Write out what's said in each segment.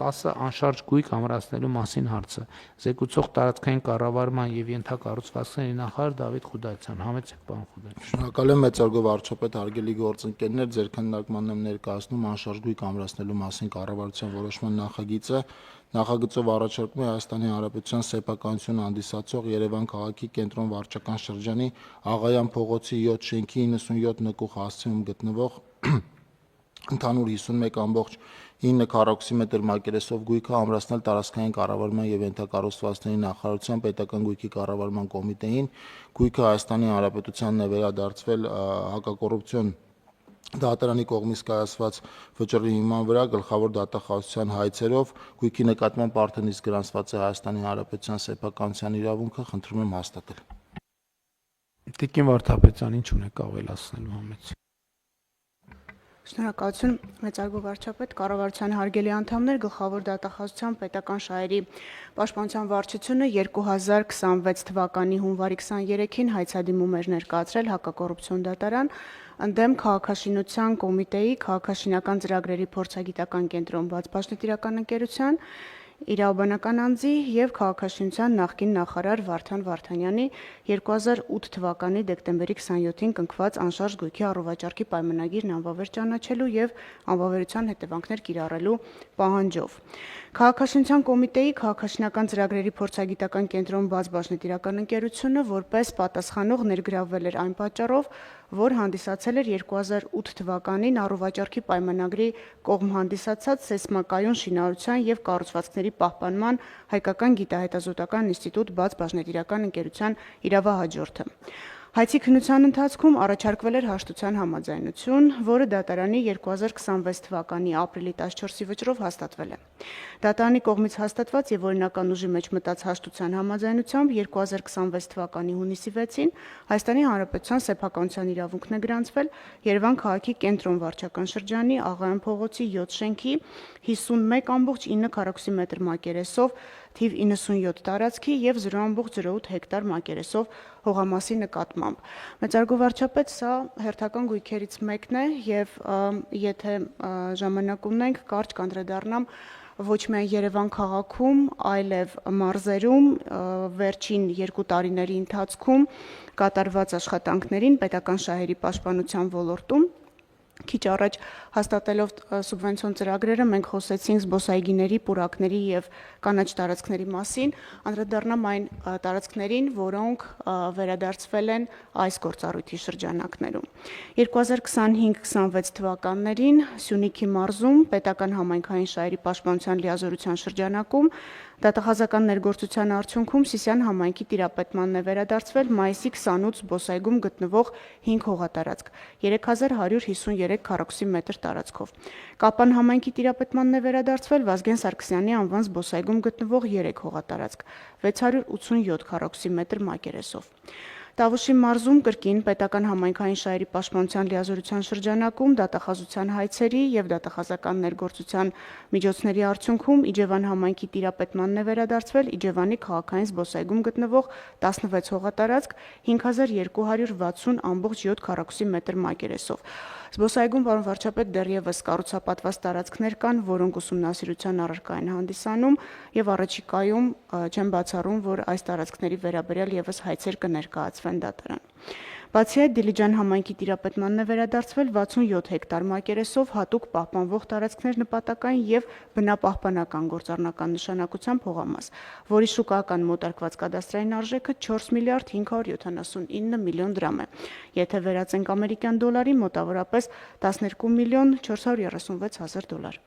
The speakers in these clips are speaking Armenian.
10 անշարժ գույք ամրացնելու մասին հարցը։ Զեկուցող տարածքային կառավարման եւ ենթակառուցվածքների նախարար Դավիթ Խուդայցյան, համեցեք պարոն Խուդայցյան։ Շնորհակալ եմ մեծարգո վարչապետ, հարգելի գործընկերներ, ձեր քննարկմանն եմ ներկայացնում անշարժ գույք ամրացնելու մասին կառավարության որոշման նախագիծը։ Նախագծով առաջարկում է Հայաստանի Հանրապետության սեփականությունը հանդիսացող Երևան քաղաքի կենտրոն վարչական շրջանի Աղայան փողոցի 7 շենքի 97 նկուղ հասցեում գտնվող ընդհանուր 51.9 քառակուսիմետր մակերեսով գույքը ամրացնել տարածքային կառավարման եւ ենթակառուցվածքների նախարարության պետական գույքի կառավարման կոմիտեին։ Գույքը Հայաստանի Հանրապետությանն է վերադարձվել հակակոռուպցիոն դատարանի կողմից կայացված վճռի հիման վրա գլխավոր դատախազության հայցերով գույքի նկատմամբ արդեն իսկ գրանցված է Հայաստանի Հանրապետության սեփականության իրավունքը, խնդրում եմ հաստատել։ Տիկին Վարդապետյան, ինչ ունեք ավելացնելու համեցեք։ Շնորհակալություն մեծարգո վարչապետ, կառավարության հարգելի անդամներ, գլխավոր դատախազության պետական շահերի պաշտպանության վարչությունը 2026 թվականի հունվարի 23-ին հայցադիմում էր ներկայացրել հակակոռուպցիոն դատարան ընդդեմ քաղաքաշինության կոմիտեի քաղաքաշինական ծրագրերի փորձագիտական կենտրոն բաց բաժնետիրական ընկերության իրավաբանական անձի եւ քաղաքաշինության նախկին նախարար Վարդան Վարդանյանի 2008 թվականի դեկտեմբերի 27-ին կնքված անշարժ գույքի առողջարքի պայմանագիրն անվավեր ճանաչելու եւ անվավերության հետևանքներ կիրառելու պահանջով։ Քաղաքաշինության կոմիտեի քաղաքաշինական ծրագրերի փորձագիտական կենտրոն բաց բաժնետիրական ընկերությունը որպես պատասխանող ներգրավվել էր այն պատճառով, որ հանդիսացել էր 2008 թվականին առողջարքի պայմանագրի կողմ հանդիսացած սեյսմակայուն շինարարության եւ կառուցվածքների պահպանման հայկական գիտահետազոտական ինստիտուտ բաց բաժնետիրական ընկերության իրավահաջորդը։ Հայցի քննության ընթացքում առաջարկվել էր հաշտության համաձայնություն, որը դատարանի 2026 թվականի ապրիլի 14-ի վճռով հաստատվել է։ Դատարանի կողմից հաստատված եւ օրինական ուժի մեջ մտած հաշտության համաձայնությամբ 2026 թվականի հունիսի 6-ին Հայաստանի Հանրապետության սեփականության իրավունքն է գրանցվել Երևան քաղաքի կենտրոն վարչական շրջանի Աղայան փողոցի 7 շենքի 51.9 քառակուսիմետր մակերեսով թիվ 97 տարածքի եւ 0.08 հեկտար մակերեսով հողամասի նկատմամբ։ Մեծարգո վարչապետ, սա հերթական գույքերից մեկն է եւ եթե ժամանակ ունենք, կարճ կանդրադառնամ ոչ միայն Երևան քաղաքում, այլև մարզերում վերջին 2 տարիների ընթացքում կատարված աշխատանքներին պետական շահերի պաշտպանության ոլորտում։ Քիչ առաջ հաստատելով սուբվենցիոն ծրագրերը մենք խոսեցինք զբոսայգիների, պուրակների եւ կանաչ տարածքների մասին, անդրադառնամ այն տարածքներին, որոնք վերադարձվել են այս գործառույթի շրջանակներում։ 2025-26 թվականներին Սյունիքի մարզում պետական համայնքային շահերի պաշտպանության լիազորության շրջանակում դատախազական ներգործության արդյունքում Սիսիան համայնքի տիրապետմանն է վերադարձվել մայիսի 28 զբոսայգում գտնվող 5 հողատարածք 3153 քառակուսիմետր տարածքով։ Կապան համայնքի տիրապետմանն է վերադարձվել Վազգեն Սարգսյանի անվան զբոսայգում գտնվող 3 հողատարածք 687 քառակուսիմետր մակերեսով։ Տավուշի մարզում կրկին պետական համայնքային շահերի պաշտպանության լիազորության շրջանակում դատախազության հայցերի եւ դատախազական ներգործության միջոցների արդյունքում Իջևան համայնքի տիրապետմանն է վերադարձվել Իջևանի քաղաքային զբոսայգում գտնվող 16 հողատարածք 5260.7 քառակուսիմետր մակերեսով։ Զբոսայգում, պարոն վարչապետ, դեռևս կառուցապատված տարածքներ կան, որոնք ուսումնասիրության առարկա են հանդիսանում եւ առաջիկայում չեմ բացառում, որ այս տարածքների վերաբերյալ եւս հայցեր կներկայացվեն դատարան։ Բացի այդ, Դիլիջան համայնքի տիրապետմանն է վերադարձվել 67 հեկտար մակերեսով հատուկ պահպանվող տարածքներ նպատակային եւ բնապահպանական գործառնական նշանակությամբ հողամաս, որի շուկայական մոտարկված կադաստրային արժեքը 4 միլիարդ 579 միլիոն դրամ է։ Եթե վերածենք ամերիկյան դոլարի, մոտավորապես 12 միլիոն 436 հազար դոլար։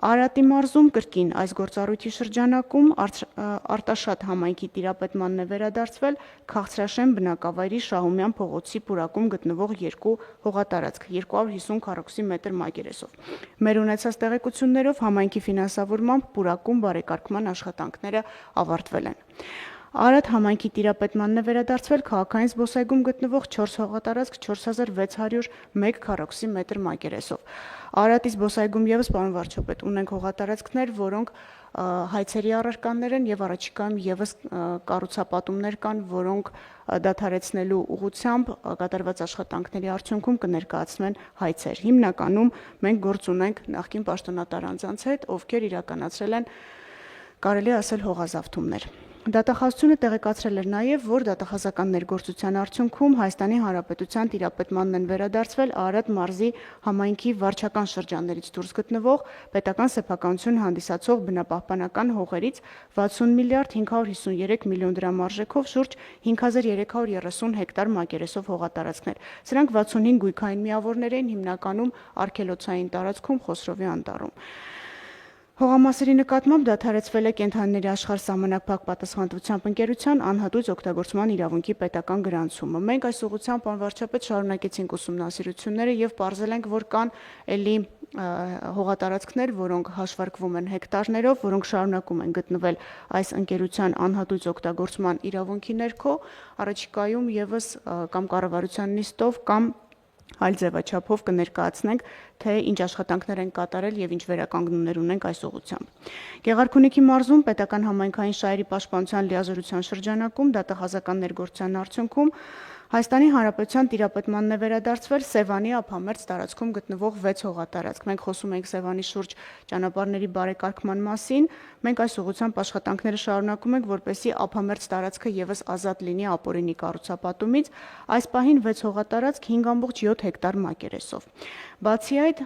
Արարատի մարզում կրկին այս գործառույթի շրջանակում Արտաշատ համայնքի տիրապետմանն է վերադարձվել Քաղցրաշեն բնակավայրի Շահումյան փողոցի պուրակում գտնվող 2 հողատարածք 250 քառակուսիմետր մակերեսով։ Մեր ունեցած տեղեկություններով համայնքի ֆինանսավորմամբ պուրակում բարեկարգման աշխատանքները ավարտվել են։ Արադ համայնքի տիրապետմանն է վերադարձվել քաղաքային զբոսայգում գտնվող 4 հողատարածք 4601 քառակուսի մետր մակերեսով։ Արադի զբոսայգում եւս պարոն վարչապետ ունենք հողատարածքներ, որոնք հայցերի առարկաներ են եւ առաջիկայում եւս կառուցապատումներ կան, որոնք դադարեցնելու ուղղությամբ կատարված աշխատանքների արդյունքում կներկայացնեն հայցեր։ Հիմնականում մենք գործ ունենք նախկին պաշտոնատար անձանց հետ, ովքեր իրականացրել են կարելի ասել հողազավթումներ։ Դատախազությունը տեղեկացրել էր նաև, որ դատախազական ներգործության արդյունքում Հայաստանի Հանրապետության տիրապետմանն են վերադարձվել Արադ մարզի համայնքի վարչական շրջաններից դուրս գտնվող պետական սեփականություն հանդիսացող բնապահպանական հողերից 60 միլիարդ 553 միլիոն դրամ արժեքով շուրջ 5330 հեկտար մակերեսով հողատարածքներ։ Սրանք 65 գույքային միավորներ են, հիմնականում արգելոցային տարածքում Խոսրովի անտառում։ Հողամասերի նկատմամբ դադարեցվել է Կենդանիների աշխարհ սահմանափակ պատասխանատվությամբ ընկերության անհատույց օգտագործման իրավունքի պետական գրանցումը։ Մենք այս ուղղությամբ պարոն վարչապետ շարունակեցինք ուսումնասիրությունները եւ պարզել ենք, որ կան ելի հողատարածքներ, որոնք հաշվարկվում են հեկտարներով, որոնք շարունակում են գտնվել այս ընկերության անհատույց օգտագործման իրավունքի ներքո, առաջիկայում եւս կամ կառավարության նիստով կամ այլ ձևաչափով կներկայացնենք, թե ինչ աշխատանքներ են կատարել եւ ինչ վերականգնումներ ունենք այս ուղղությամբ։ Գեղարքունիքի մարզում պետական համայնքային շահերի պաշտպանության լիազորության շրջանակում դատախազական ներգործության արդյունքում Հայաստանի Հանրապետության տիրապետմանն է վերադարձվել Սևանի ափամերձ տարածքում գտնվող 6 հողատարածք։ Մենք խոսում ենք Սևանի շուրջ ճանապարհների բարեկարգման մասին։ Մենք այս ուղղությամբ աշխատանքները շարունակում ենք, որպեսզի ափամերձ տարածքը եւս ազատ լինի ապօրինի կառուցապատումից։ Այս պահին 6 հողատարածք 5.7 հեկտար մակերեսով։ Բացի այդ,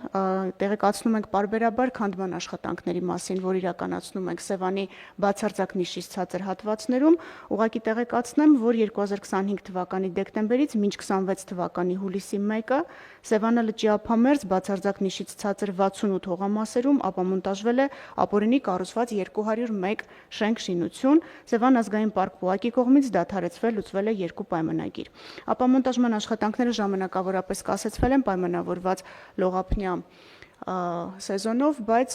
տեղեկացնում ենք պարբերաբար քանդման աշխատանքների մասին, որ իրականացնում ենք Սևանի բացարձակ նիշից ցածր հատվածներում, ուղղակի տեղեկացնեմ, որ 2025 թվականի դեկտեմբերից մինչ 26 թվականի հուլիսի 1-ը Սևանը լճի ափամերձ բացարձակ նիշից ցածր 68 հողամասերում ապամոնտաժվել է ապօրինի կառուցված 201 շենք-շինություն, Սևան ազգային պարկ ՊՈԱԿ-ի կողմից դադարեցվել լուծվել է 2 պայմանագիր։ Ապամոնտաժման աշխատանքները ժամանակավորապես կասեցվել են պայմանավորված լողափնյա սեզոնով, բայց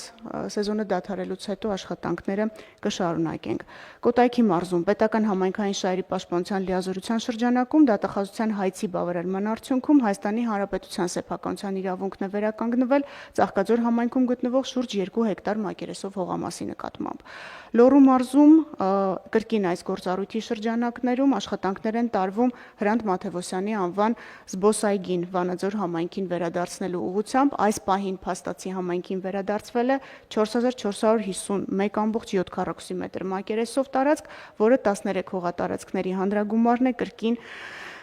սեզոնը դադարելուց հետո աշխատանքները կշարունակենք։ Կոտայքի մարզում պետական համայնքային շահերի պաշտպանության լիազորության շրջանակում դատախազության հայցի բավարարման արդյունքում Հայաստանի Հանրապետության սեփականության իրավունքն է վերականգնվել Ծաղկաձոր համայնքում գտնվող շուրջ 2 հեկտար մակերեսով հողամասի նկատմամբ։ Լոռու մարզում կրկին այս գործառույթի շրջանակներում աշխատանքներ են տարվում Հրանտ Մաթևոսյանի անվան զբոսայգին Վանաձոր համայնքին վերադարձնելու ուղղությամբ այս պահին Փաստացի համայնքին վերադարձվել է 4451.7 քառակուսի մետր մակերեսով տարածք, որը 13 հողատարածքների հանրագումարն է կրկին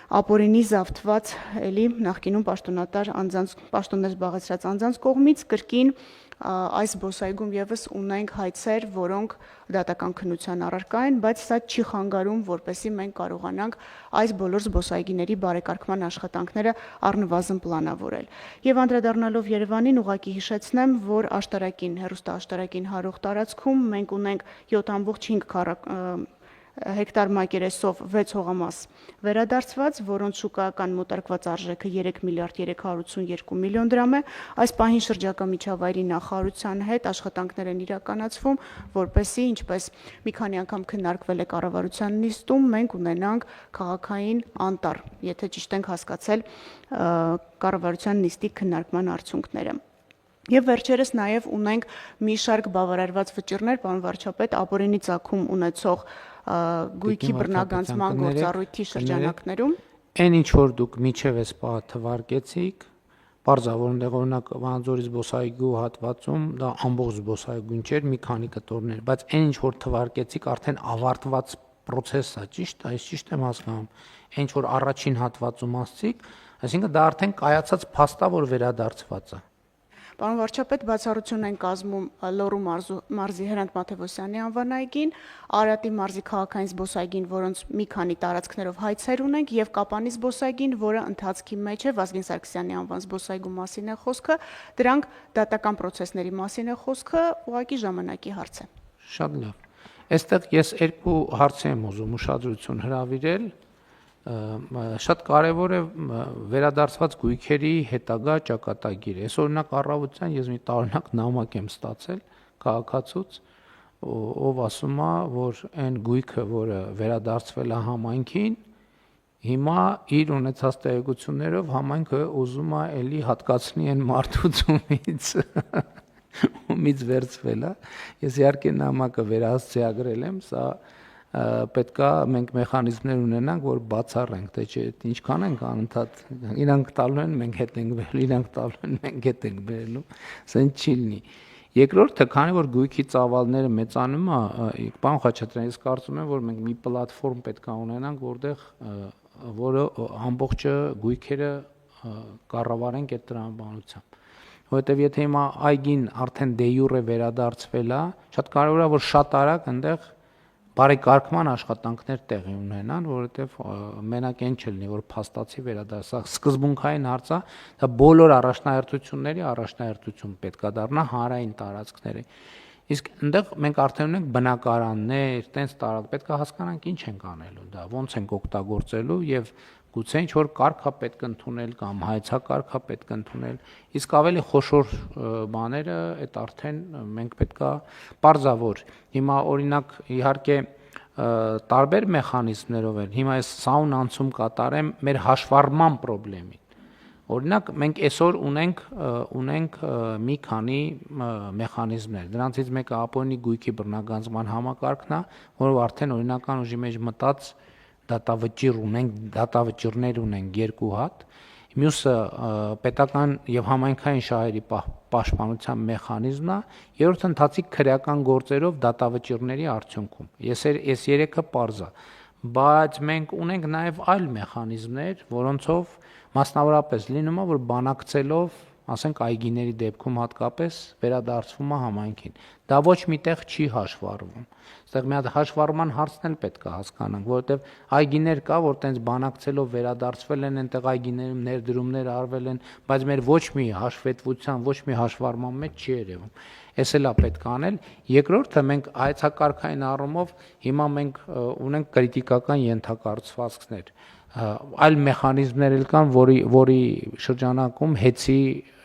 ապօրինի զավթված էլի նախկինում պաշտոններ զբաղեցրած անձանց կողմից կրկին այս զբոսայգում եւս ունենք հայցեր, որոնք դատական քննության առարկա են, բայց սա չի խանգարում, որպեսզի մենք կարողանանք այս բոլոր զբոսայգիների բարեկարգման աշխատանքները առնվազն պլանավորել։ Եվ անդրադառնալով Երևանին, ուղղակի հիշեցնեմ, որ աշտարակին, հեռուստաաշտարակին հարող տարածքում մենք ունենք 7.5 հեկտար մակերեսով 6 հողամաս վերադարձված, որոնց շուկայական մոտարկված արժեքը 3 միլիարդ 382 միլիոն դրամ է։ Այս պահին շրջակա միջավայրի նախարարության հետ աշխատանքներ են իրականացվում, որպեսզի, ինչպես մի քանի անգամ քննարկվել է կառավարության նիստում, մենք ունենանք քաղաքային անտառ, եթե ճիշտ ենք հասկացել կառավարության նիստի քննարկման արդյունքները։ Եվ վերջերս նաև ունենք մի շարք բավարարված վճիռներ, պարոն վարչապետ, ապօրինի ծագում ունեցող գույքի բռնագանձման գործառույթի շրջանակներում։ Այն ինչ որ դուք միջև էս պահը թվարկեցիք, պարզավոր օրինակ Վանաձորի զբոսայգու հատվածում դա ամբողջ զբոսայգուն չէր, մի քանի կտորներ, բայց այն ինչ որ թվարկեցիք արդեն ավարտված process է, ճիշտ է, այս ճիշտ եմ հասկանում։ Այն ինչ որ առաջին հատվածում ասցիք, այսինքն դա արդեն կայացած փաստ է, որ վերադարձված է։ Պարոն վարչապետ, բացառություն են կազմում Լոռու մարզի Հրանտ Մաթևոսյանի անվան այգին, Արատի մարզի քաղաքային զբոսայգին, որոնց մի քանի տարածքներով հայցեր ունենք, եւ Կապանի զբոսայգին, որը ընթացքի մեջ է, Վազգեն Սարգսյանի անվան զբոսայգու մասին է խոսքը, դրանք դատական process-ների մասին է խոսքը, ուղղակի ժամանակի հարց է։ Շատ լավ։ Այստեղ ես երկու հարց եմ ուզում ուշադրություն հրավիրել։ Շատ կարևոր է վերադարձված գույքերի հետագա ճակատագիրը։ Այս օրինակ առավոտյան ես մի տարօրինակ նամակ եմ ստացել քաղաքացուց, ով ասում է, որ այն գույքը, որը վերադարձվել է համայնքին, հիմա իր ունեցած տեղեկություններով համայնքը ուզում է էլի հատկացնի այն մարդուց ումից վերցվել է։ Ես իհարկե նամակը վերահասցեագրել եմ, սա պետքա մենք մեխանիզմներ ունենանք, որ բացառենք, թե չէ ինչքան ենք անընդհատ իրանք տալու են, մենք հետ ենք բերելու, իրանք տալու են, մենք հետ ենք բերելու, սենց չի լինի։ Երկրորդը, քանի որ գույքի ծավալները մեծանում է, պարոն Խաչատրյան, ես կարծում եմ, որ մենք մի պլատֆորմ պետք է ունենանք, որը ամբողջը գույքերը կառավարենք այդ տրամաբանությամբ։ Որովհետև եթե հիմա այգին արդեն դե յուրե վերադարձվել է, շատ կարևոր է, որ շատ արագ այնտեղ բարեկարգման աշխատանքներ տեղի ունենան, որովհետև մենակ այն չլինի, որ փաստացի վերադարձա, սկզբունքային հարց է, դա բոլոր առաջնահերթությունների առաջնահերթություն պետք է դառնա հանրային տարածքների։ Իսկ այնտեղ մենք արդեն ունենք բնակարաններ, տենց տարածք, պետք է հասկանանք ինչ ենք անելու դա, ոնց ենք օգտագործելու եւ գուցե ինչ որ կարգ է պետք ընդունել կամ հայցակարգ է պետք ընդունել, իսկ ավելի խոշոր բաները այդ արդեն մենք պետքա պարզավոր։ Հիմա օրինակ իհարկե տարբեր մեխանիզմներով են։ Հիմա ես սաուն անցում կատարեմ մեր հաշվառման խնդրին։ Օրինակ մենք այսօր ունենք մի քանի մեխանիզմներ։ Դրանցից մեկը ապօրինի գույքի բռնագանձման համակարգն է, որով արդեն օրինական ուժի մեջ մտած դատավճիռներ ունենք 2 հատ, մյուսը պետական եւ համայնքային շահերի պաշտպանության մեխանիզմն է, երրորդը ընթացիկ քրեական գործերով դատավճիռների արդյունքում։ Ես 3-ը պարզ է, բայց մենք ունենք նաեւ այլ մեխանիզմներ, որոնցով մասնավորապես լինում է, որ բանակցելով, ասենք այգիների դեպքում հատկապես վերադարձվում է համայնքին։ Դա ոչ միտեղ չի հաշվառվում։ Այստեղ մի հատ հաշվառման հարցն էլ պետք է հասկանանք, որովհետև այգիներ կա, որ տենց բանակցելով վերադարձվել են, այնտեղ այգիներում ներդրումներ արվել են, բայց մեր ոչ մի հաշվետվության, ոչ մի հաշվառման մեջ չի երևում։ Էս էլ է պետք անել։ Երկրորդը մենք հայցակարգային առումով հիմա մենք ունենք կրիտիկական ենթակառուցվածքներ, այլ մեխանիզմներ էլ կան, որի շրջանակում հետի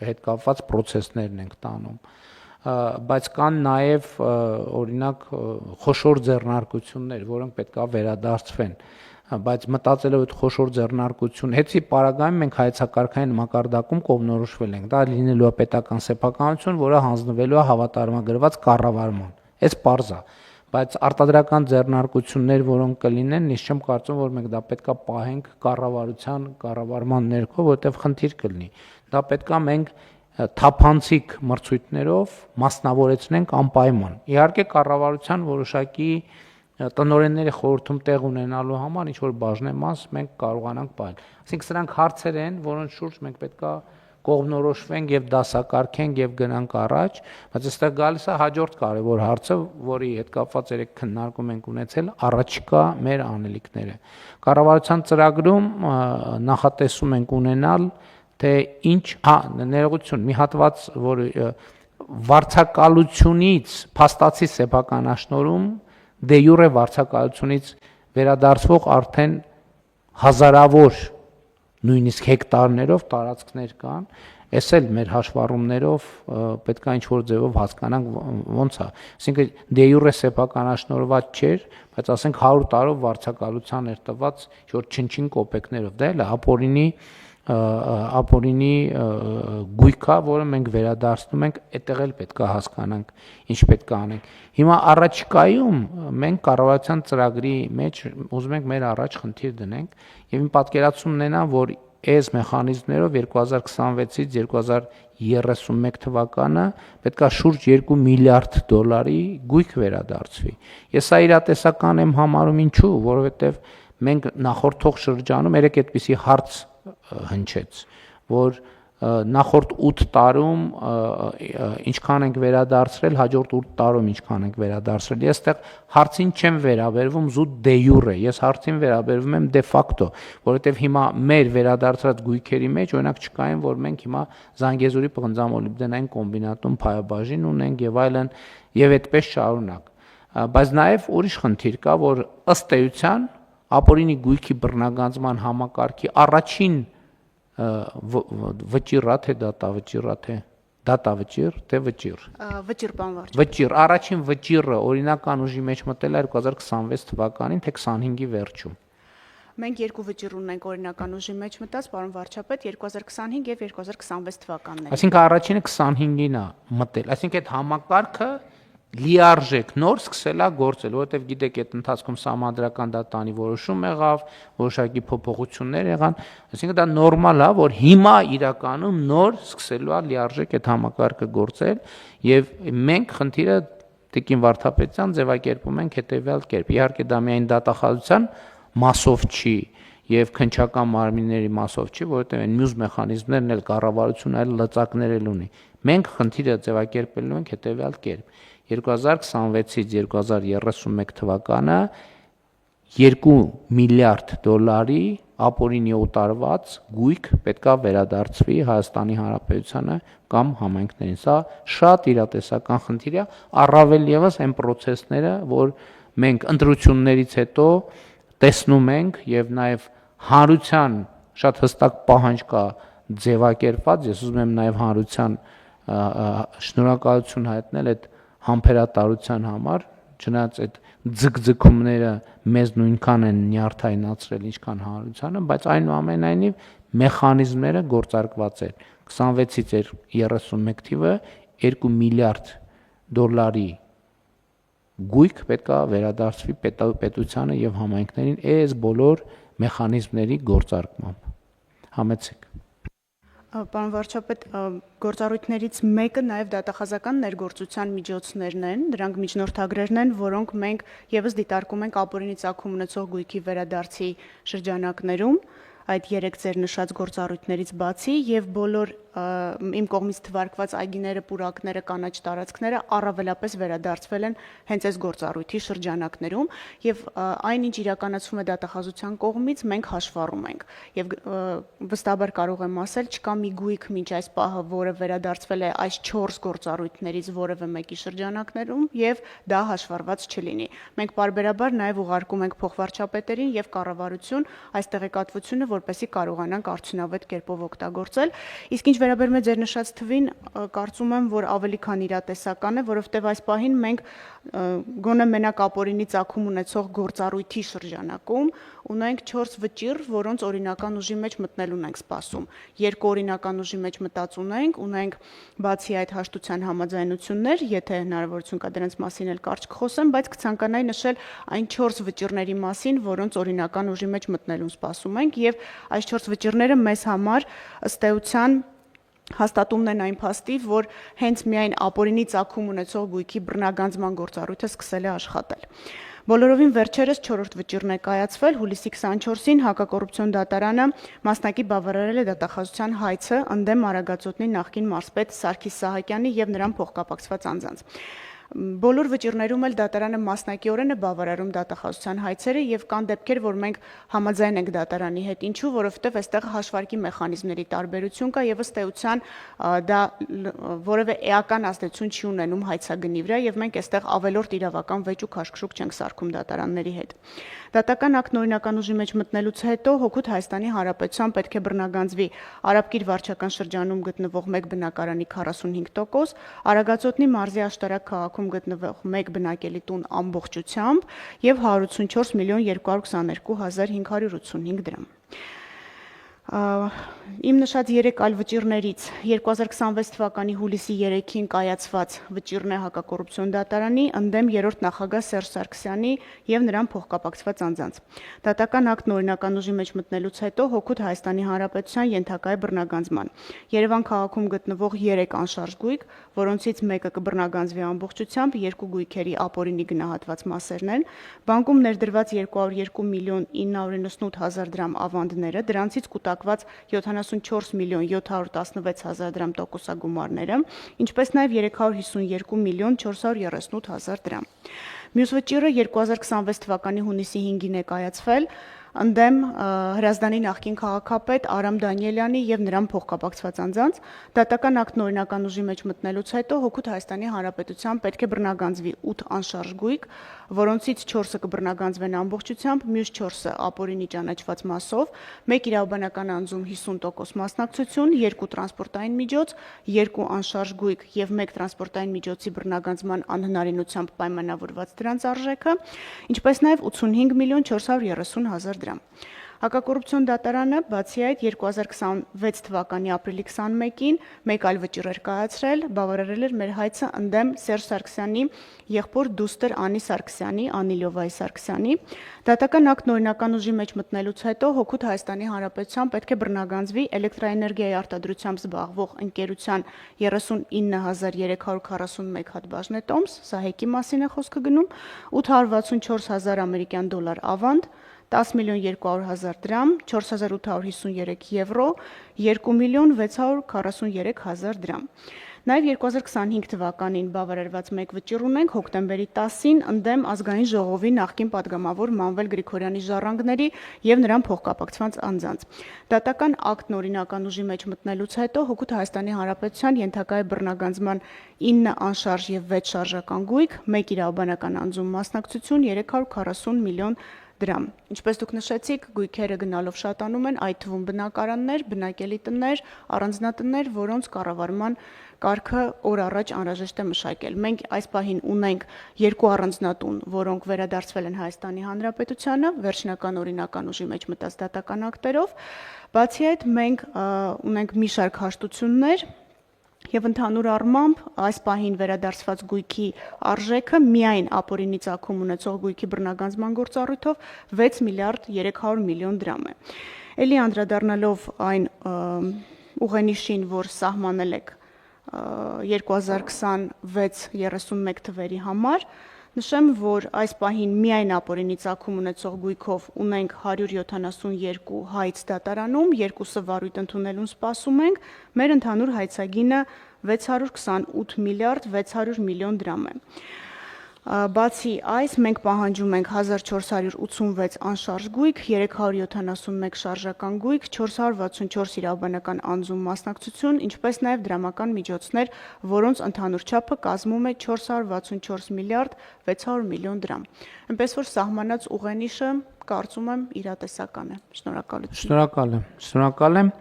հետ կապված process-ներն ենք տանում, բայց կան նաև օրինակ խոշոր ձեռնարկություններ, որոնք պետք է վերադարձվեն, բայց մտածելով այդ խոշոր ձեռնարկություն, հետի պարագայում մենք հայցակարգային մակարդակում կողմնորոշվել ենք, դա լինելու է պետական սեփականություն, որը հանձնվելու է հավատարմագրված կառավարման, այս պարզ է, բայց արտադրական ձեռնարկություններ, որոնք կլինեն, ես չեմ կարծում, որ մենք դա պետքա պահենք կառավարման ներքո, որտեղ խնդիր կլինի, դա պետքա մենք թափանցիկ մրցույթներով մասնավորեցնենք անպայման։ Իհարկե կառավարության որոշակի տնօրենների խորհրդում տեղ ունենալու համար ինչ որ բաժնեմաս մենք կարողանանք պահել։ Այսինքն սրանք հարցեր են, որոնց շուրջ մենք պետքա կողմնորոշվենք եւ դասակարգենք եւ գնանք առաջ, բայց այստեղ գալիս է հաջորդ կարևոր հարցը, որի հետ կապված երեք քննարկում ենք ունեցել, առաջիկա մեր անելիքները։ Կառավարության ծրագրում նախատեսում ենք ունենալ թե ինչ, ներողություն, մի հատված, որ վարձակալությունից փաստացի սեփականաշնորհում դե յուրե վարձակալությունից վերադարձվող արդեն հազարավոր նույնիսկ հեկտարներով տարածքներ կան, այս էլ մեր հաշվառումներով պետք է ինչ-որ ձևով հասկանանք ոնց է, այսինքն դե յուրե սեփականաշնորհված չէր, բայց ասենք 100 տարով վարձակալության էր տված ինչ-որ չնչին կոպեկներով, դա էլ է ապօրինի գույքա, որը մենք վերադարձնում ենք, այդտեղ էլ պետք է հասկանանք ինչ պետք է անենք։ Հիմա առաջիկայում մենք կառավարության ծրագրի մեջ ուզում ենք մեր առաջ խնդիր դնենք եւ իմ պատկերացումն ունենա, որ այս մեխանիզմներով 2026-ից 2031 թվականը պետքա շուրջ $2 միլիարդ գույք վերադարձվի։ Ես սա իրատեսական եմ համարում ինչու, որովհետեւ մենք նախորդող շրջանում երեք այդպիսի հարց հնչեց, որ նախորդ 8 տարում ինչքան ենք վերադարձրել, հաջորդ 8 տարում ինչքան ենք վերադարձրել։ Ես այդտեղ հարցին չեմ վերաբերվում զուտ դե յուրե, ես հարցին վերաբերվում եմ դե ֆակտո, որովհետև հիմա մեր վերադարձած գույքերի մեջ օրինակ չկային, որ մենք հիմա Զանգեզուրի պղնձամոլիբդենային կոմբինատում փայաբաժին ունենք եւ այլն եւ այդպես շարունակ։ Բայց նաեւ ուրիշ խնդիր կա, որ ըստ էության ապօրինի գույքի բռնագանձման համակարգի առաջին վճիռա թե դատավճիռա թե Դատավճիռ, թե վճիռ։ Վճիռ բան վարչապետ։ Վճիռ, առաջին վճիռը օրինական ուժի մեջ մտել է 2026 թվականին, թե 25-ի վերջում։ Մենք երկու վճիռ ունենք օրինական ուժի մեջ մտած, պարոն վարչապետ, 2025 եւ 2026 թվականներին։ Այսինքն առաջինը 25-ին է մտել, այսինքն այդ համակարգը լիարժեք նոր սկսել է գործել, որովհետև գիտեք, այդ ընթացքում սահմանադրական դատանի որոշում եղավ, որոշակի փոփոխություններ եղան, այսինքն դա նորմալ է, որ հիմա իրականում նոր սկսելու է լիարժեք այդ համակարգը գործել, եւ մենք խնդիրը Տիկին Վարդապետյան ձևակերպում ենք հետեւյալ կերպ։ Իհարկե դա միայն դատախազության մասով չի եւ քննչական մարմինների մասով չի, որովհետեւ այն մյուս մեխանիզմներն էլ կառավարությունը այլ լծակներ էլ ունի։ Մենք խնդիրը ձևակերպելու ենք հետեւյալ կերպ։ 2026-ից 2031 թվականը 2 միլիարդ դոլարի ապօրինի օտարված գույք պետքա վերադարձվի Հայաստանի Հանրապետությանը կամ համայնքներին։ Սա շատ իրատեսական խնդիր է, առավել եւս այն process-ները, որ մենք ընտրություններից հետո տեսնում ենք եւ նաեւ հանրության շատ հստակ պահանջ կա ձևակերպված, ես ուզում եմ նաեւ հանրության շնորհակալություն հայտնել այդ համբերատարության համար, չնայած այդ ձգձգումները մեզ նույնքան են նյարդայնացրել, ինչքան հանրությանը, բայց այնուամենայնիվ մեխանիզմները գործարկված են։ 26-ից 31 թիվը 2 միլիարդ դոլարի գույք պետքա վերադարձվի պետությանը եւ համայնքներին այս բոլոր մեխանիզմների գործարկմամբ։ Համեցեք։ Պարոն վարչապետ, գործառույթներից մեկը նաև դատախազական ներգործության միջոցներն են, դրանք միջնորդագրերն են, որոնք մենք եւս դիտարկում ենք ապօրինի ծագում ունեցող գույքի վերադարձի շրջանակներում, այդ 3 ձեր նշած գործառույթներից բացի եւ բոլոր իմ կողմից թվարկված այգիները, պուրակները, կանաչ տարածքները առավելապես վերադարձվել են հենց այս գործառույթի շրջանակներում եւ այնինչ իրականացվում է դատախազության կողմից մենք հաշվառում ենք եւ վստահաբար կարող եմ ասել, չկա մի գույք մինչ այս պահը, որը վերադարձվել է այս 4 գործառույթներից որևէ մեկի շրջանակներում եւ դա հաշվառված չլինի։ Մենք պարբերաբար նաեւ ուղարկում ենք փոխվարչապետերին եւ կառավարություն այս տեղեկատվությունը, որպեսզի կարողանանք արդյունավետ կերպով օգտագործել։ Իսկ ինչ վերաբերում է ձեր նշած թվին, կարծում եմ, որ ավելի քան իրատեսական է, որովհետև այս պահին մենք գոնե մենակ ապօրինի ծագում ունեցող գործառույթի շրջանակում ունենք 4 վճիռ, որոնց օրինական ուժի մեջ մտնելուն ենք սպասում։ 2 օրինական ուժի մեջ մտած ունենք բացի այդ հաշտության համաձայնություններ, եթե հնարավորություն կա դրանց մասին էլ կարճ կխոսեմ, բայց կցանկանայի նշել այն 4 վճիռների մասին, որոնց օրինական ուժի մեջ մտնելուն սպասում ենք եւ այս 4 վճիռները մեզ համար ըստ էության հաստատումն են այն փաստի, որ հենց միայն ապօրինի ծագում ունեցող գույքի բռնագանձման գործառույթը սկսել է աշխատել։ Բոլորովին վերջերս 4-րդ վճիռն է կայացվել, հուլիսի 24-ին հակակոռուպցիոն դատարանը մասնակի բավարարել է դատախազության հայցը ընդդեմ Արագածոտնի նախկին մարզպետ Սարգիս Սահակյանի եւ նրան փոխկապակցված անձանց։ Բոլոր վճիռներում էլ դատարանը մասնակիորեն է բավարարում դատախազության հայցերը եւ կան դեպքեր, որ մենք համաձայն ենք դատարանի հետ, ինչու, որովհետեւ այստեղ հաշվարկի մեխանիզմների տարբերություն կա եւ ըստ էության դա որևէ էական ազդեցություն չի ունենում հայցագնի վրա եւ մենք այստեղ ավելորդ իրավական վեճ ու քաշքշուկ չենք սարքում դատարանների հետ։ Դատական ակտն օրինական ուժի մեջ մտնելուց հետո հօգուտ Հայաստանի Հանրապետության պետք է բռնագանձվի Արաբկիր վարչական շրջանում գտնվող 1 բնակարանի 45%, Արագածոտնի մարզի Աշտարակ քաղաքում գտնվող 1 բնակելի տուն ամբողջությամբ եւ 184 միլիոն 222 հազար 585 դրամ։ Իմ նշած 3 այլ վճիռներից 2026 թվականի հուլիսի 3-ին կայացված վճիռն է հակակոռուպցիոն դատարանի ընդդեմ 3-րդ նախագահ Սերժ Սարգսյանի եւ նրան փոխկապակցված անձանց։ Դատական ակտն օրինական ուժի մեջ մտնելուց հետո հօգուտ Հայաստանի Հանրապետության ենթակա է բռնագանձման։ Երևան քաղաքում գտնվող 3 անշարժ գույք, որոնցից մեկը կբռնագանձվի ամբողջությամբ, 2 գույքերի ապօրինի գնահատված մասերն են, բանկում ներդրված 202 միլիոն 998 հազար դրամ ավանդները, դրանցից կուտակված 74 միլիոն 716 հազար դրամ տոկոսագումարները, ինչպես նաև 352 միլիոն 438 հազար դրամ։ Մյուս վճիռը 2026 թվականի հունիսի 5-ին է կայացվել, ընդդեմ Հրազդանի նախկին քաղաքապետ Արամ Դանիելյանի եւ նրան փոխկապակցված անձանց դատական ակտն օրինական ուժի մեջ մտնելուց հետո հօգուտ Հայաստանի Հանրապետության պետք է բռնագանձվի 8 անշարժ գույք, որոնցից 4-ը կբռնագանձվեն ամբողջությամբ, մյուս 4-ը ապօրինի ճանաչված մասով, 1 իրավաբանական անձում 50% մասնակցություն, 2 տրանսպորտային միջոց, 2 անշարժ գույք եւ 1 տրանսպորտային միջոցի բռնագանձման անհնարինությամբ պայմանավորված դրանց արժեքը, ինչպես նաեւ 85 միլիոն 430 հազար դրամ։ Հակակոռուպցիոն դատարանը բացի այդ 2026 թվականի ապրիլի 21-ին մեկ այլ վճիռ էր կայացրել, բավարարել էր մեր հայցը ընդդեմ Սերժ Սարգսյանի եղբոր դուստր Անի Սարգսյանի, Անի Լյովայի Սարգսյանի։ Դատական ակտն օրինական ուժի մեջ մտնելուց հետո հօգուտ Հայաստանի Հանրապետության պետք է բռնագանձվի էլեկտրաէներգիայի արտադրությամբ զբաղվող ընկերության 39341 հատ բաժնետոմս, սա հեկի մասին է խոսքը գնում, 864,000 ամերիկյան դոլար ավանդ, 10 միլիոն 200 հազար դրամ, 4853 եվրո, 2 միլիոն 643 հազար դրամ։ Նաև 2025 թվականին բավարարված մեկ վճիռ ունենք հոկտեմբերի 10-ին ընդդեմ Ազգային ժողովի նախկին падգամավոր Մանվել Գրիգորյանի ժառանգների եւ նրան փոխկապակցված անձանց։ Դատական ակտն օրինական ուժի մեջ մտնելուց հետո հօգուտ Հայաստանի Հանրապետության ենթակա է բռնագանձման 9 անշարժ եւ 6 շարժական գույք, 1 իրավաբանական անձում մասնակցություն 340 միլիոն դրամ։ Ինչպես դուք նշեցիք, գույքերը գնալով շատանում են, այդ թվում բնակարաններ, բնակելի տներ, առանձնատներ, որոնց կառավարման կարգը օր առաջ անհրաժեշտ է մշակել։ Մենք այս պահին ունենք 2 առանձնատուն, որոնք վերադարձվել են Հայաստանի Հանրապետությանը, վերջնական օրինական ուժի մեջ մտած դատական ակտերով։ Բացի այդ, մենք ունենք մի շարք հաշտություններ Եվ ընդհանուր առմամբ այս պահին վերադարձված գույքի արժեքը միայն ապօրինի ծագում ունեցող գույքի բռնագանձման գործառույթով 6 միլիարդ 300 միլիոն դրամ է։ Էլի անդրադառնալով այն ուղենիշին, որ սահմանել եք 2026-31 թվերի համար, նշեմ, որ այս պահին միայն ապօրինի ծագում ունեցող գույքով ունենք 172 հայց դատարանում, 2-ը վարույթ ընդունելուն սպասում ենք, մեր ընդհանուր հայցագինը 628 միլիարդ 600 միլիոն դրամ է։ Բացի այս, մենք պահանջում ենք 1486 անշարժ գույք, 371 շարժական գույք, 464 իրավաբանական անձում մասնակցություն, ինչպես նաև դրամական միջոցներ, որոնց ընդհանուր չափը կազմում է 464 միլիարդ 600 միլիոն դրամ։ Այնպես որ սահմանած ուղենիշը կարծում եմ իրատեսական է։ Շնորհակալություն։ Շնորհակալ եմ։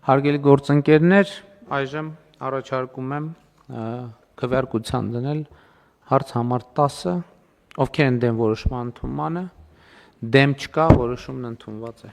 Հարգելի գործընկերներ, այժմ առաջարկում եմ քվեարկության դնել հարց համար 10-ը, ովքեր են դեմ որոշման ընդունմանը, դեմ չկա, որոշումն ընդունված է։